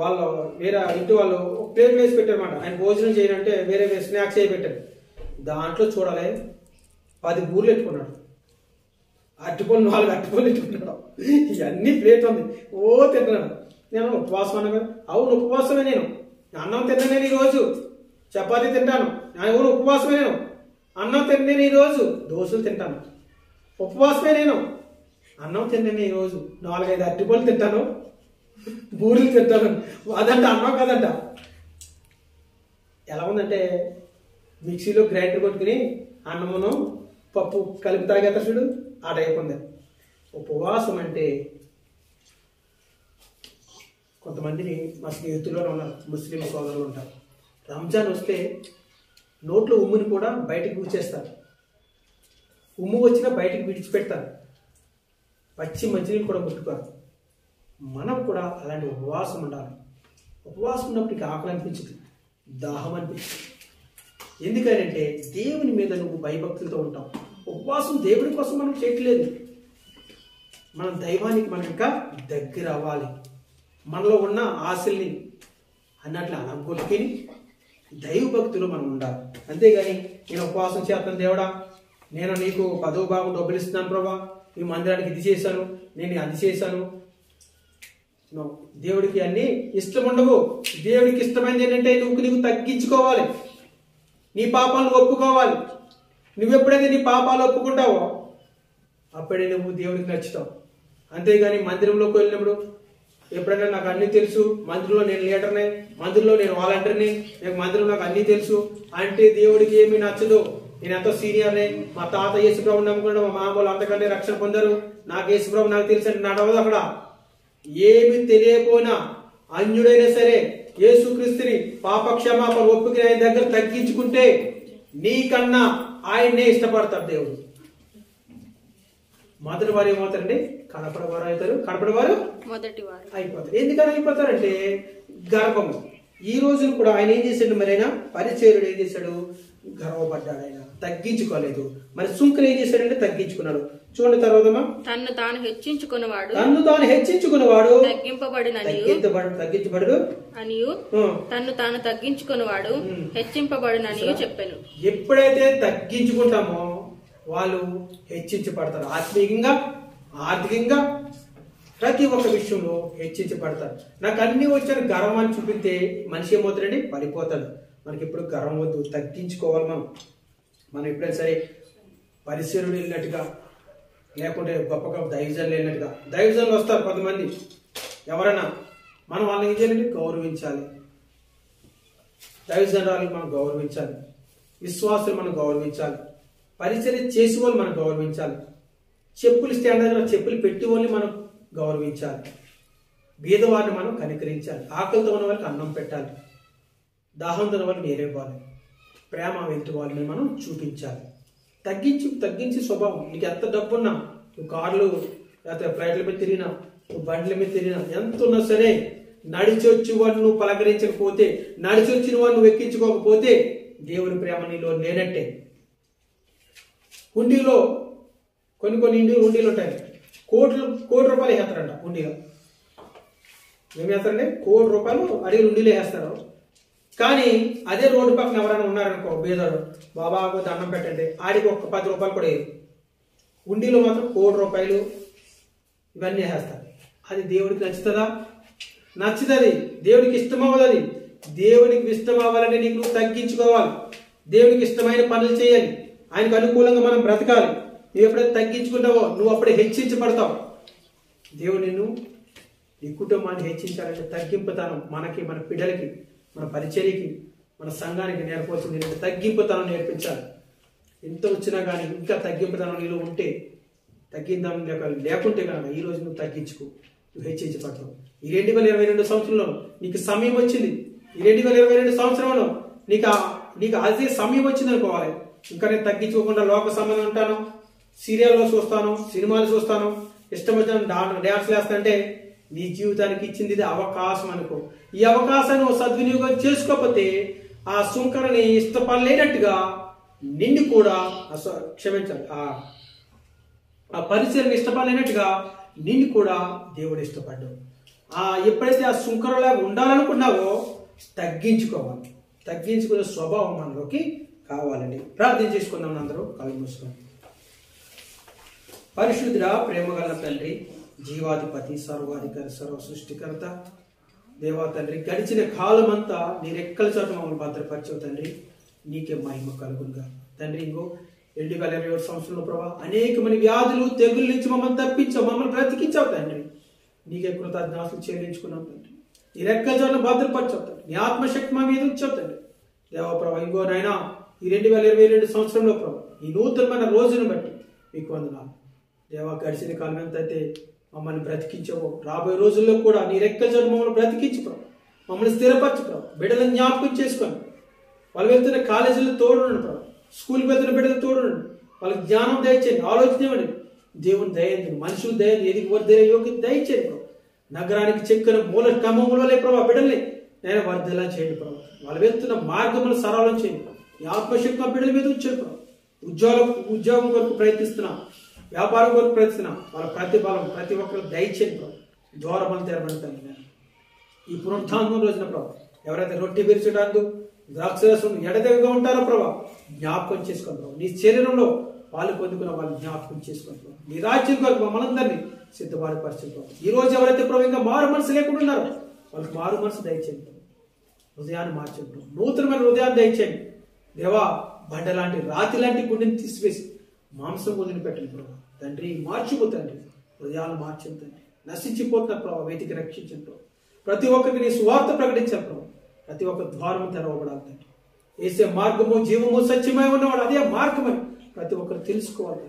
వాళ్ళు వేరే ఇంటి వాళ్ళు ఒక ప్లేట్ వేసి పెట్టారన్నమాట. ఆయన భోజనం చేయాలంటే వేరే స్నాక్స్ వేసి పెట్టారు. దాంట్లో చూడాలి 10 బూర్లు ఎట్టుకున్నాడు. అరటిపళ్ళు 4 అరటిపళ్ళు ఎట్టుకున్నాడు. ఇవన్నీ ప్లేట్ ఉంది, ఓ తింటున్నాడు. నేను ఉపవాసం అన్నా కదా, అవును ఉపవాసమే, నేను అన్నం తిన్నాను ఈరోజు, చపాతీ తింటాను, అవును ఉపవాసమే, నేను అన్నం తిన్నాను ఈరోజు, దోశలు తింటాను, ఉపవాసమే, నేను అన్నం తిన్నాను ఈరోజు, 4-5 అరటిపళ్ళు తింటాను, బూరెలు తింటాను. అదంట అన్నం కదంట. ఎలా ఉందంటే మిక్సీలో గ్రైండర్ కొట్టుకుని అన్నమును పప్పు కలిపి తాగేత చూడు, ఆ టైప్ ఉంది. ఉపవాసం అంటే కొంతమందిని మా స్నేహితుల్లో ఉన్నారు, ముస్లిం సోదరులు ఉంటారు. రంజాన్ వస్తే నోట్లో ఉమ్ముని కూడా బయటికి విడిచేస్తారు. ఉమ్ము వచ్చినా బయటికి విడిచిపెడతారు. పచ్చి మంచినీళ్ళు కూడా ముట్టుకోరు. మనం కూడా అలాంటి ఉపవాసం ఉండాలి. ఉపవాసం ఉన్నప్పటికీ ఆకలి అనిపించదు, దాహం అనిపించదు. ఎందుకంటే దేవుని మీద నువ్వు భయభక్తులతో ఉంటావు. ఉపవాసం దేవుడి కోసం మనం చేయట్లేదు, మన దైవానికి మనం ఇంకా దగ్గర అవ్వాలి. మనలో ఉన్న ఆశల్ని అన్నట్లు అనగొట్టుకుని దైవ భక్తులు మనం ఉండాలి. అంతేగాని నేను ఉపవాసం చేస్తాను దేవుడా, నేను నీకు 10వ భాగం డబ్బులు ఇస్తున్నాను ప్రభా, ఈ మందిరానికి ఇది చేశాను, నేను అది చేశాను, దేవుడికి అన్ని ఇష్టం ఉండవు. దేవుడికి ఇష్టమైనది ఏంటంటే నీకు తగ్గించుకోవాలి, నీ పాపాలను ఒప్పుకోవాలి. నువ్వెప్పుడైతే నీ పాపాలు ఒప్పుకుంటావో అప్పుడే నువ్వు దేవుడికి నచ్చుతావు. అంతేగాని మందిరంలోకి వెళ్ళినప్పుడు ఎప్పుడైనా నాకు అన్ని తెలుసు, మందిరంలో నేను లీడర్ని, మందిరంలో నేను వాలంటీర్ని, మందిరం నాకు అన్ని తెలుసు అంటే దేవుడికి ఏమీ నచ్చదు. నేను ఎంతో సీనియర్ని, మా తాత యేసుప్రభుని నమ్ముకుంటే మా మామూలు అంతకంటే రక్షణ పొందారు, నాకు యేసుప్రభు నాకు తెలుసు అంటే నడవదు. అక్కడ ఏమి తెలియకపోయినా అన్యుడైనా సరే యేసుక్రీస్తుని పాప క్షమాపణ ఒప్పుకుని ఆయన దగ్గర తగ్గించుకుంటే నీకన్నా ఆయన్నే ఇష్టపడతారు దేవుడు. మొదటి వారు ఏమవుతారండి? కనపడవారు అవుతారు, కనపడవారు అయిపోతారు. ఎందుకని అయిపోతారంటే గర్వము. ఈ రోజున కూడా ఆయన ఏం చేశాడు? మరి ఆయన పరిచయుడు ఏం చేశాడు? గర్వపడ్డాడు, ఆయన తగ్గించుకోలేదు. మరి సుంకరు ఏం చేశాడంటే తగ్గించుకున్నాడు. చూడండి తర్వాత తన్ను తాను హెచ్చించుకున్నవాడు తగ్గించబడు అనియు, తన్ను తాను తగ్గించుకున్నవాడు హెచ్చింపబడుననియు చెప్పాను. ఎప్పుడైతే తగ్గించుకుంటామో వాళ్ళు హెచ్చించబడతారు. ఆత్మీయంగా, ఆర్థికంగా, ప్రతి ఒక్క విషయంలో హెచ్చించబడతారు. నాకు అన్ని వచ్చిన గర్వాన్ని చూపిస్తే మనిషి ఏమవుతాడండి? పడిపోతాడు. మనకి ఎప్పుడు గర్వం వద్దు, తగ్గించుకోవాలి. మనం ఎప్పుడైనా సరే పరిసరుడు వెళ్ళినట్టుగా, లేకుంటే గొప్ప గొప్ప దైవజనులు వెళ్ళినట్టుగా, దైవజనులు వస్తారు కొంతమంది, ఎవరైనా మనం వాళ్ళని ఏం చేయాలంటే గౌరవించాలి. దైవజనురాలు మనం గౌరవించాలి, విశ్వాసులు మనం గౌరవించాలి, పరిచర్య చేసే వాళ్ళు మనం గౌరవించాలి, చెప్పులు స్టాండర్డ్ చెప్పులు పెట్టి వాళ్ళని మనం గౌరవించాలి, బీదవారిని మనం కనికరించాలి, ఆకలితో ఉన్న వాళ్ళకి అన్నం పెట్టాలి, దాహంతో ఉన్న వాళ్ళని నేరేవ్వాలి, ప్రేమ వెంటు వాళ్ళని మనం చూపించాలి. తగ్గించి స్వభావం. నీకు ఎంత డబ్బున్నా, నువ్వు కార్లు లేకపోతే ఫ్లైట్ల మీద తిరిగినా, నువ్వు బండ్ల మీద తిరిగినా, ఎంత ఉన్నా సరే నడిచి వచ్చి వాడిని నువ్వు పలకరించకపోతే, నడిచి వచ్చిన వాడిని నువ్వు ఎక్కించుకోకపోతే దేవుని ప్రేమ నీలో లేనట్టే. హుండీలో కొన్ని హుండీలు ఉంటాయి, కోటి రూపాయలు వేస్తారంట హుండీలో. ఏమి వేస్తారంటే ₹1,00,00,000 అడిగి హుండీలో వేస్తారు. కానీ అదే రోడ్డు పక్కన ఎవరైనా ఉన్నారనుకో, బేదోడు, బాబాకు దండం పెట్టండి, ఆడికి ఒక ₹10 కూడా వేయరు. హుండీలో మాత్రం ₹1,00,00,000 ఇవన్నీ వేస్తారు. అది దేవుడికి నచ్చుతుందా? నచ్చుతుంది. దేవుడికి ఇష్టం అవ్వదు. అది దేవునికి ఇష్టం అవ్వాలంటే నీకు నువ్వు తగ్గించుకోవాలి, దేవునికి ఇష్టమైన పనులు చేయాలి, ఆయనకు అనుకూలంగా మనం బ్రతకాలి. నువ్వు ఎప్పుడైతే తగ్గించుకుంటావో నువ్వు అప్పుడే హెచ్చించబడతావు. దేవుడు నిన్ను, నీ కుటుంబాన్ని హెచ్చించాలంటే తగ్గింపుతనం మనకి, మన పిల్లలకి, మన పరిచర్యకి, మన సంఘానికి నేర్పవలసింది ఏంటంటే తగ్గింపుతనం నేర్పించాలి. ఎంత వచ్చినా కానీ ఇంకా తగ్గింపుతనం నీలో ఉంటే, తగ్గిందాం లేకుంటే కనుక ఈ రోజు నువ్వు తగ్గించుకో, నువ్వు హెచ్చించబడతావు. ఈ 2022 సంవత్సరంలో నీకు సమయం వచ్చింది. ఈ 2022 సంవత్సరంలో నీకు అదే సమయం వచ్చింది అనుకోవాలి. ఇంకా నేను తగ్గించుకోకుండా లోక సంబంధం ఉంటాను, సీరియల్లో చూస్తాను, సినిమాలు చూస్తాను, ఇష్టం వచ్చిన డ్యాన్స్లు వేస్తానంటే నీ జీవితానికి ఇచ్చింది ఇది అవకాశం అనుకో. ఈ అవకాశాన్ని సద్వినియోగం చేసుకోకపోతే ఆ సుంకరని ఇష్టపడలేనట్టుగా నిన్ను కూడా క్షమించాలి, ఆ పరిచయని ఇష్టపడలేనట్టుగా నిన్ను కూడా దేవుడు ఇష్టపడ్డాడు. ఎప్పుడైతే ఆ సుంకరలా ఉండాలనుకున్నావో తగ్గించుకోవాలి. తగ్గించుకునే స్వభావం మనలోకి కావాలండి. ప్రార్థన చేసుకుందాం అందరూ కళ్ళు మూసుకొని. పరిశుద్ధుడా, ప్రేమగల తండ్రి, జీవాధిపతి, సర్వాధికారి, సర్వ సృష్టికర్త దేవా తండ్రి, గడిచిన కాలం అంతా నీ రెక్కల చోట మమ్మల్ని భద్రపరిచావు తండ్రి. నీకే మహిమ కలుగునుగా తండ్రి. ఇంకో 2027 సంవత్సరంలో ప్రభావ అనేకమైన వ్యాధులు, తెగుళ్ళ నుంచి మమ్మల్ని తప్పించావు, మమ్మల్ని బ్రతికించావు తండ్రి. నీకే కృతజ్ఞతలు చెల్లించుకున్నాం తండ్రి. నీ రెక్కల చోట భద్రపరిచావు తండ్రి. నీ ఆత్మశక్తి మా మీద ఉంచావు తండ్రి. దేవా ప్రభావ, ఇంకో నాయన ఈ 2022 సంవత్సరంలో ప్రభావ ఈ నూతనమైన రోజును బట్టి మీకు వందనాలు దేవా. గడిచిన కాలం ఎంతైతే మమ్మల్ని బ్రతికించావో రాబోయే రోజుల్లో కూడా నీ రెక్కల చోట మమ్మల్ని బ్రతికించు ప్రభావ, మమ్మల్ని స్థిరపరచు ప్రభావ. బిడ్డలను జ్ఞాపకం చేసుకొని వాళ్ళు వెళ్తున్న కాలేజీలో తోడుండండి ప్రభావ, స్కూల్కి వెళ్తున్న బిడ్డలు తోడుండండి, వాళ్ళకి జ్ఞానం దయచేయండి, ఆలోచన ఇవ్వండి. దేవుని దయండి, మనుషులు దయండి, ఏది వర్ధే యోగ్యత దయచేయండి ప్రభావ. నగరానికి చెక్కన మూల స్తంభములే ప్రభావ బిడ్డల్ని నేను వర్ధేలా చేయండి ప్రభావ. వాళ్ళు వెళ్తున్న మార్గములు సరళం చేయండి. ఈ ఆత్మశక్తి మా బిడ్డల మీద ఉంచండి ప్రభావ. ఉద్యోగం కొరకు ప్రయత్నిస్తున్నా, వ్యాపారం కొరకు ప్రయత్నిస్తున్నా, వాళ్ళ ప్రతిఫలం ప్రతి ఒక్కరు దయచేయండి ప్రభావ. ద్వారబంధ తెరబడతాను నేను ఈ పునరుత్థానం రోజున ప్రభావ. ఎవరైతే రొట్టె విరిచడానికి ద్రాక్షరసం ఎడదెగగా ఉంటారో ప్రభావ జ్ఞాపకం చేసుకోండి ప్రభావ. నీ శరీరంలో వాళ్ళు పొందుకున్న వాళ్ళు జ్ఞాపకం చేసుకుంటున్నాం. నీ రాజ్యం కొరకు మమ్మల్ందరినీ సిద్ధపరచుకుంటాం. ఈ రోజు ఎవరైతే ప్రభు ఇంకా మారు మనసు లేకుండా ఉన్నారో వాళ్ళకి మారు మనసు దయచేయండి, హృదయాన్ని మార్చండి, నూతనమైన హృదయాన్ని దయచేయండి. దేవా, బండ లాంటి రాతి లాంటి గుండెని తీసివేసి మాంసం వదిలిపెట్టండి ప్రభు. తండ్రి మార్చిపోతండి, హృదయాలు మార్చండి తండ్రి. నశించిపోతున్న ప్రభావ వేదిక రక్షించండి ప్రభు. ప్రతి ఒక్కరికి నీ స్వార్థ ప్రకటించాలి ప్రభు. ప్రతి ఒక్క ద్వారం తెరవబడాలి తండ్రి. ఏసే మార్గము జీవము సత్యమై ఉన్నవాడు అదే మార్గమని ప్రతి ఒక్కరు తెలుసుకోవాలి.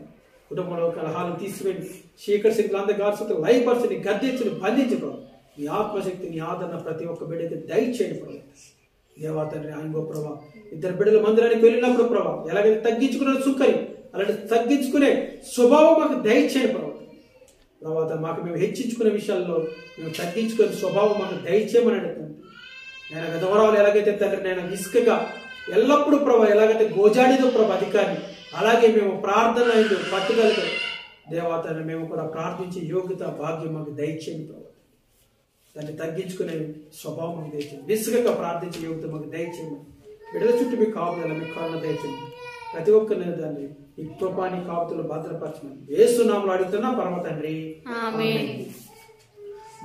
కుటుంబంలో కలహాలు తీసివేయండి, చీకటి శక్తులు అందగాల్సిన లయపరచని గద్దించని బంధించి ప్రభు. నీ ఆత్మశక్తి నీ ఆదరణ ప్రతి ఒక్క బిడ్డకి దయచేయండి ప్రభు. దేవా తండ్రి, ఆయన ప్రభా ఇద్దరు బిడ్డల మందిరానికి వెళ్ళినప్పుడు ప్రభా ఎలాగైతే తగ్గించుకున్న సుఖని అలాంటి తగ్గించుకునే స్వభావం మాకు దయచేయండి ప్రభు. తర్వాత మాకు మేము హెచ్చించుకునే విషయాల్లో మేము తగ్గించుకునే స్వభావం మాకు దయచేయమని అడుగుతాను. నేను గతవరాలు ఎలాగైతే తండ్రి నేను ఇసుకగా ఎల్లప్పుడూ ప్రభా ఎలాగైతే గోజాడిదో ప్రభా అధికారిని, అలాగే మేము ప్రార్థన పట్టుదలతో దేవా తండ్రి మేము కూడా ప్రార్థించే యోగ్యత భాగ్యం మాకు దయచేయండి ప్రభా. దాన్ని తగ్గించుకునే స్వభావం మాకు దయచేయండి. విసుగక ప్రార్థించే యోగ్యత మాకు దయచేయండి. బిడ్డల చుట్టూ మీ కాపుదల మీ కరుణ దయచేయండి. ప్రతి ఒక్కరిని దాన్ని ఈ కృపాని కాపుతులు భద్రపరచమని యేసు నామములో అడుగుతున్నా పరమ తండ్రి, ఆమేన్.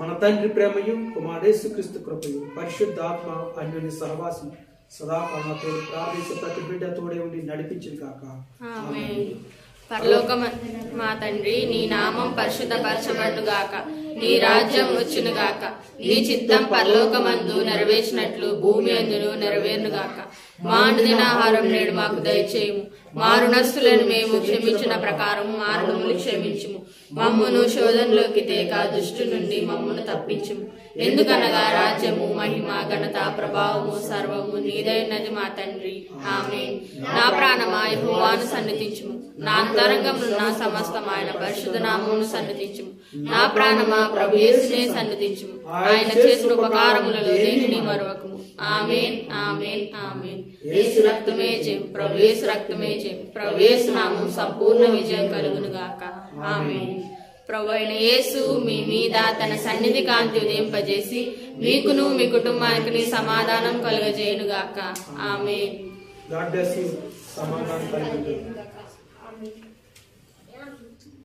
మన తండ్రి ప్రేమయు కుమారేసు క్రీస్తు కృపయు పరిశుద్ధాత్మ అన్యోన్య సహవాసం సదాకాలతో ప్రార్థించే ప్రతి బిడ్డ తోడే ఉండి నడిపించింది కాక, ఆమేన్. పరలోకమ మా తండ్రి, నీ నామం పరిశుద్ధపరచబడును గాక, నీ రాజ్యం వచ్చును గాక, నీ చిత్తం పరలోకమందు నెరవేర్చినట్లు భూమి అందును నెరవేరును గాక. మా అనుదిన ఆహారం నేడు మాకు దయచేయము, మా రుణస్థులను మేము క్షమించిన ప్రకారం మా రుణములు క్షమించుము, మమ్మును శోధనలోకి తేక దుష్టు నుండి మమ్మును తప్పించుము. ఎందుకనగా రాజ్యము మహిమ ఘనత ప్రభావము సర్వము నీదైనది మా తండ్రి, ఆమేన్. నా ప్రాణమా యెహోవాను సన్నిధించుము, నా అంతరంగమున్న సమస్తం ఆయన పరిశుద్ధ నామమును సన్నిధించుము. నా ప్రాణమా ప్రభు యేసునే సన్నిధించుము, ఆయన చేసిన ఉపకారములలో దేనిని మరవకుము. ఆమేన్, ఆమేన్, ఆమేన్. యేసు రక్తమే జయం, ప్రభు యేసు రక్తమే జయం, ప్రభు యేసు నామం సంపూర్ణ విజయం కలుగును గాక, ఆమేన్. ప్రభు అయిన యేసు మీ మీద తన సన్నిధి కాంతి ఉదయింపజేసి మీకును మీ కుటుంబానికి సమాధానం కలుగజేయును గాక, ఆమేన్. God bless you. సమాధానం కలుగును.